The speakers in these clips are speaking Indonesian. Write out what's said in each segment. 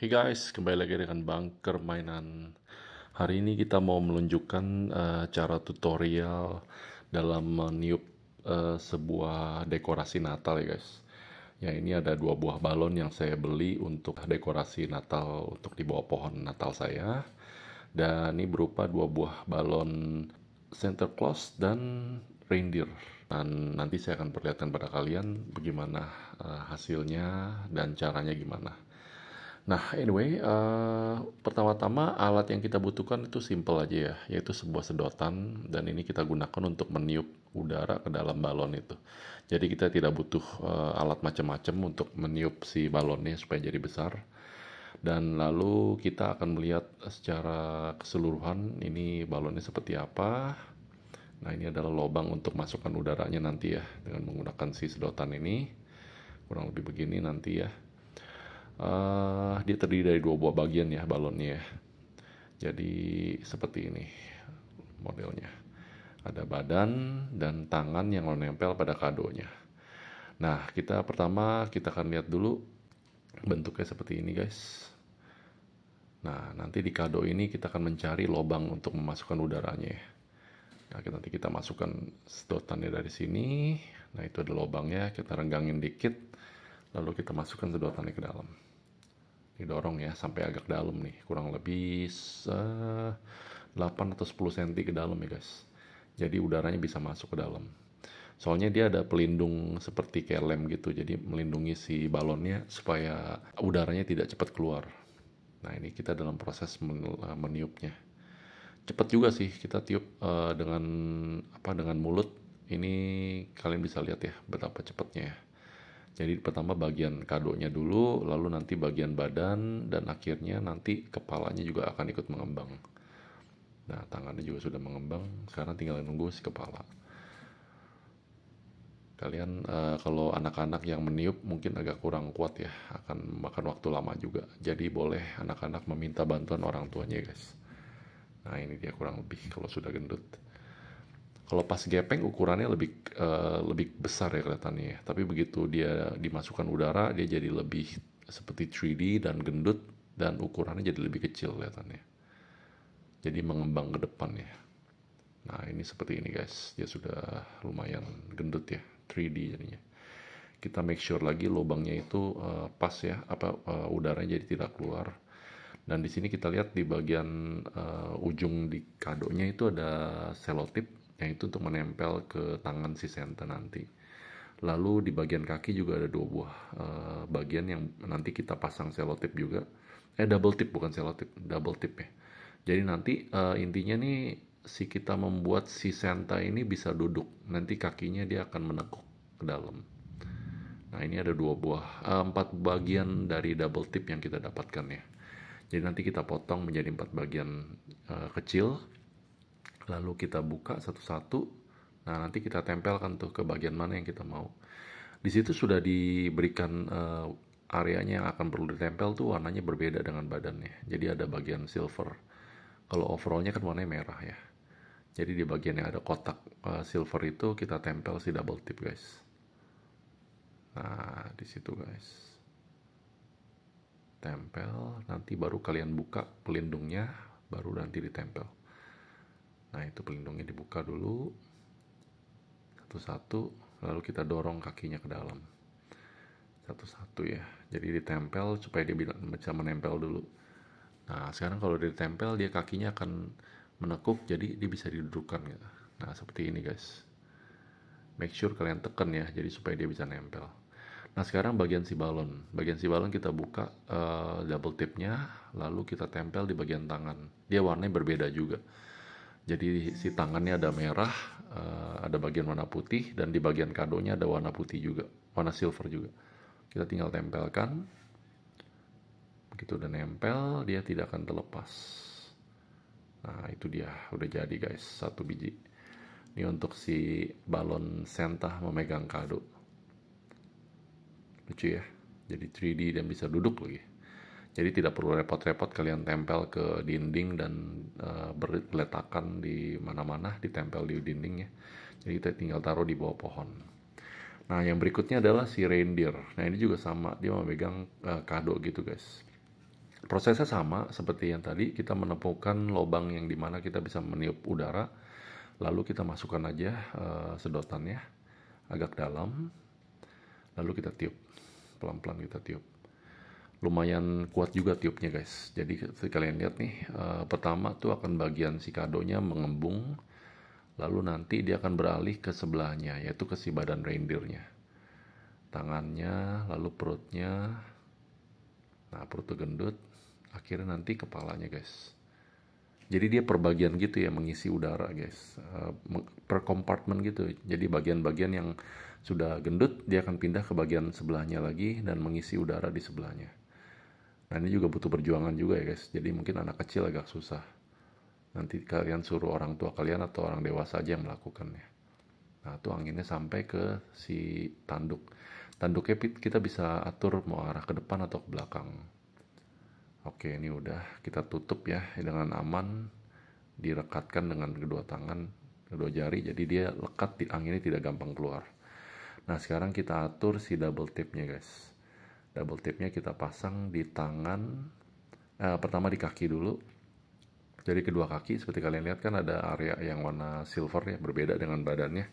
Hey guys, kembali lagi dengan Bunker Mainan. Hari ini kita mau menunjukkan cara tutorial dalam meniup sebuah dekorasi Natal ya guys. Ya, ini ada 2 buah balon yang saya beli untuk dekorasi Natal untuk di bawah pohon Natal saya. Dan ini berupa 2 buah balon Santa Claus dan reindeer. Dan nanti saya akan perlihatkan pada kalian bagaimana hasilnya dan caranya gimana. Nah, anyway, pertama-tama alat yang kita butuhkan itu simple aja ya, yaitu sebuah sedotan dan ini kita gunakan untuk meniup udara ke dalam balon itu. Jadi kita tidak butuh alat macam-macam untuk meniup si balonnya supaya jadi besar. Dan lalu kita akan melihat secara keseluruhan ini balonnya seperti apa. Nah, ini adalah lubang untuk masukkan udaranya nanti ya dengan menggunakan si sedotan ini. Kurang lebih begini nanti ya. Dia terdiri dari 2 buah bagian ya balonnya ya. Jadi seperti ini modelnya. Ada badan dan tangan yang menempel pada kadonya. Nah, pertama kita akan lihat dulu bentuknya seperti ini guys. Nah, nanti di kado ini kita akan mencari lubang untuk memasukkan udaranya ya. Nah, nanti kita masukkan sedotannya dari sini. Nah, itu ada lubangnya, kita renggangin dikit. Lalu kita masukkan sedotannya ke dalam. Didorong ya sampai agak dalam nih, kurang lebih 8 atau 10 cm ke dalam ya guys. Jadi udaranya bisa masuk ke dalam. Soalnya dia ada pelindung seperti kayak lem gitu, jadi melindungi si balonnya supaya udaranya tidak cepat keluar. Nah, ini kita dalam proses meniupnya. Cepat juga sih kita tiup dengan mulut. Ini kalian bisa lihat ya betapa cepatnya ya. Jadi pertama bagian kadonya dulu, lalu nanti bagian badan, dan akhirnya nanti kepalanya juga akan ikut mengembang. Nah, tangannya juga sudah mengembang, sekarang tinggal nunggu si kepala. Kalian kalau anak-anak yang meniup mungkin agak kurang kuat ya, akan makan waktu lama juga. Jadi boleh anak-anak meminta bantuan orang tuanya guys. Nah, ini dia kurang lebih kalau sudah gendut. Kalau pas gepeng ukurannya lebih besar ya kelihatannya ya. Tapi begitu dia dimasukkan udara, dia jadi lebih seperti 3D dan gendut dan ukurannya jadi lebih kecil kelihatannya. Jadi mengembang ke depan ya. Nah, ini seperti ini guys. Dia sudah lumayan gendut ya, 3D jadinya. Kita make sure lagi lubangnya itu pas ya, udaranya jadi tidak keluar. Dan di sini kita lihat di bagian ujung di kadonya itu ada selotip yang itu untuk menempel ke tangan si Santa nanti. Lalu di bagian kaki juga ada 2 buah bagian yang nanti kita pasang selotip juga. Double tip bukan selotip, double tip ya. Jadi nanti intinya nih kita membuat si Santa ini bisa duduk. Nanti kakinya dia akan menekuk ke dalam. Nah, ini ada 4 bagian dari double tip yang kita dapatkan ya. Jadi nanti kita potong menjadi 4 bagian kecil. Lalu kita buka satu-satu. Nah, nanti kita tempelkan tuh ke bagian mana yang kita mau. Di situ sudah diberikan areanya yang akan perlu ditempel tuh warnanya berbeda dengan badannya. Jadi ada bagian silver. Kalau overallnya kan warnanya merah ya. Jadi di bagian yang ada kotak silver itu kita tempel si double tip guys. Nah, di situ guys. Tempel, nanti baru kalian buka pelindungnya, baru nanti ditempel. Nah, itu pelindungnya dibuka dulu satu-satu, lalu kita dorong kakinya ke dalam satu-satu ya. Jadi ditempel supaya dia bisa menempel dulu. Nah, sekarang kalau ditempel dia kakinya akan menekuk, jadi dia bisa didudukkan gitu. Nah, seperti ini guys. Make sure kalian tekan ya, jadi supaya dia bisa nempel. Nah, sekarang bagian si balon kita buka double tipnya, lalu kita tempel di bagian tangan. Dia warnanya berbeda juga. Jadi si tangannya ada merah, ada bagian warna putih, dan di bagian kadonya ada warna putih juga, warna silver juga. Kita tinggal tempelkan. Begitu udah nempel, dia tidak akan terlepas. Nah, itu dia, udah jadi guys, 1 biji. Ini untuk si balon Santa memegang kado. Lucu ya, jadi 3D dan bisa duduk lagi. Jadi tidak perlu repot-repot kalian tempel ke dinding dan berletakan di mana-mana, ditempel di dindingnya. Jadi kita tinggal taruh di bawah pohon. Nah, yang berikutnya adalah si reindeer. Nah, ini juga sama, dia memegang kado gitu guys. Prosesnya sama seperti yang tadi, kita menemukan lubang yang dimana kita bisa meniup udara, lalu kita masukkan aja sedotannya agak dalam, lalu kita tiup, pelan-pelan kita tiup. Lumayan kuat juga tiupnya guys. Jadi kalian lihat nih, pertama tuh akan bagian si kadonya mengembung, lalu nanti dia akan beralih ke sebelahnya, yaitu ke si badan reindeernya. Tangannya, lalu perutnya, nah perut tuh gendut, akhirnya nanti kepalanya guys. Jadi dia per bagian gitu ya, mengisi udara guys, per kompartemen gitu. Jadi bagian-bagian yang sudah gendut dia akan pindah ke bagian sebelahnya lagi dan mengisi udara di sebelahnya. Nah ini juga butuh perjuangan juga ya guys. Jadi mungkin anak kecil agak susah. Nanti kalian suruh orang tua kalian atau orang dewasa aja yang melakukannya. Nah tuh anginnya sampai ke si tanduk. Tanduknya kita bisa atur mau arah ke depan atau ke belakang. Oke, ini udah kita tutup ya dengan aman, direkatkan dengan kedua tangan, kedua jari, jadi dia lekat, anginnya tidak gampang keluar. Nah sekarang kita atur si double tipnya guys. Double tipnya kita pasang di tangan, pertama di kaki dulu. Jadi kedua kaki seperti kalian lihat kan ada area yang warna silver ya, berbeda dengan badannya.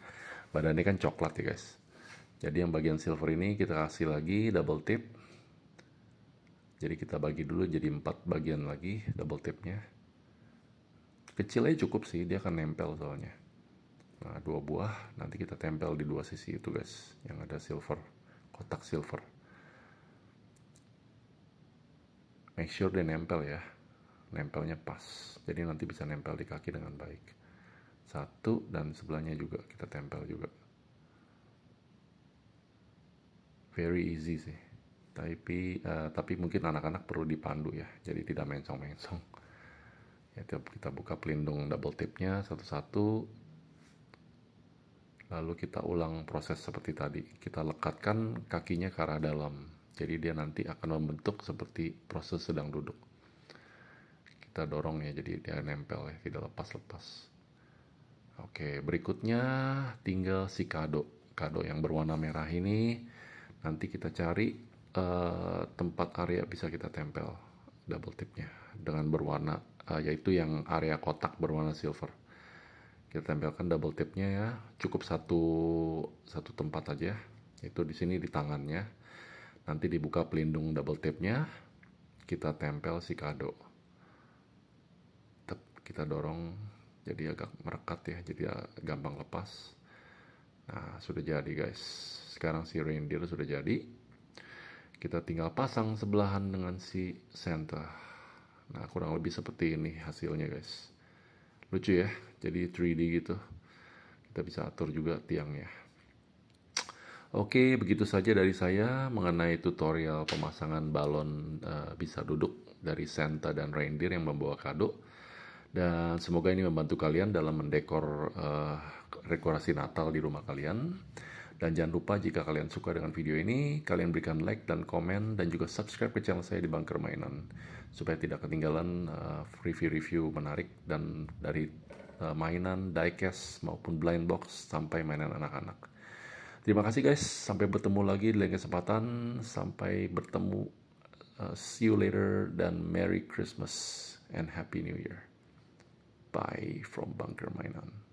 Badannya kan coklat ya guys. Jadi yang bagian silver ini kita kasih lagi double tip. Jadi kita bagi dulu jadi 4 bagian lagi double tipnya. Kecil aja cukup sih, dia akan nempel soalnya. Nah 2 buah nanti kita tempel di 2 sisi itu guys, yang ada silver, kotak silver. Make sure dia nempel ya, nempelnya pas. Jadi nanti bisa nempel di kaki dengan baik. 1 dan sebelahnya juga kita tempel juga. Very easy sih. Tapi mungkin anak-anak perlu dipandu ya, jadi tidak mencong-mencong. Ya, kita buka pelindung double tipnya satu-satu, lalu kita ulang proses seperti tadi. Kita lekatkan kakinya ke arah dalam, jadi dia nanti akan membentuk seperti proses sedang duduk. Kita dorong ya, jadi dia nempel ya, tidak lepas-lepas. Oke, berikutnya tinggal si kado yang berwarna merah ini. Nanti kita cari tempat area bisa kita tempel double tipnya dengan berwarna, yaitu yang area kotak berwarna silver. Kita tempelkan double tipnya ya, cukup satu tempat aja, itu di sini di tangannya. Nanti dibuka pelindung double tipnya, kita tempel si kado. Kita dorong jadi agak merekat ya, jadi gampang lepas. Nah sudah jadi guys, sekarang si reindeer sudah jadi. Kita tinggal pasang sebelahan dengan si Santa. Nah kurang lebih seperti ini hasilnya guys. Lucu ya, jadi 3D gitu. Kita bisa atur juga tiangnya. Oke, begitu saja dari saya mengenai tutorial pemasangan balon bisa duduk dari Santa dan reindeer yang membawa kado. Dan semoga ini membantu kalian dalam mendekor dekorasi Natal di rumah kalian. Dan jangan lupa jika kalian suka dengan video ini, kalian berikan like dan komen dan juga subscribe ke channel saya di Bunker Mainan supaya tidak ketinggalan review-review menarik dan dari mainan, diecast maupun blind box sampai mainan anak-anak. Terima kasih guys, sampai bertemu lagi di lain kesempatan, sampai bertemu, see you later dan Merry Christmas and Happy New Year. Bye from Bunker Mainan.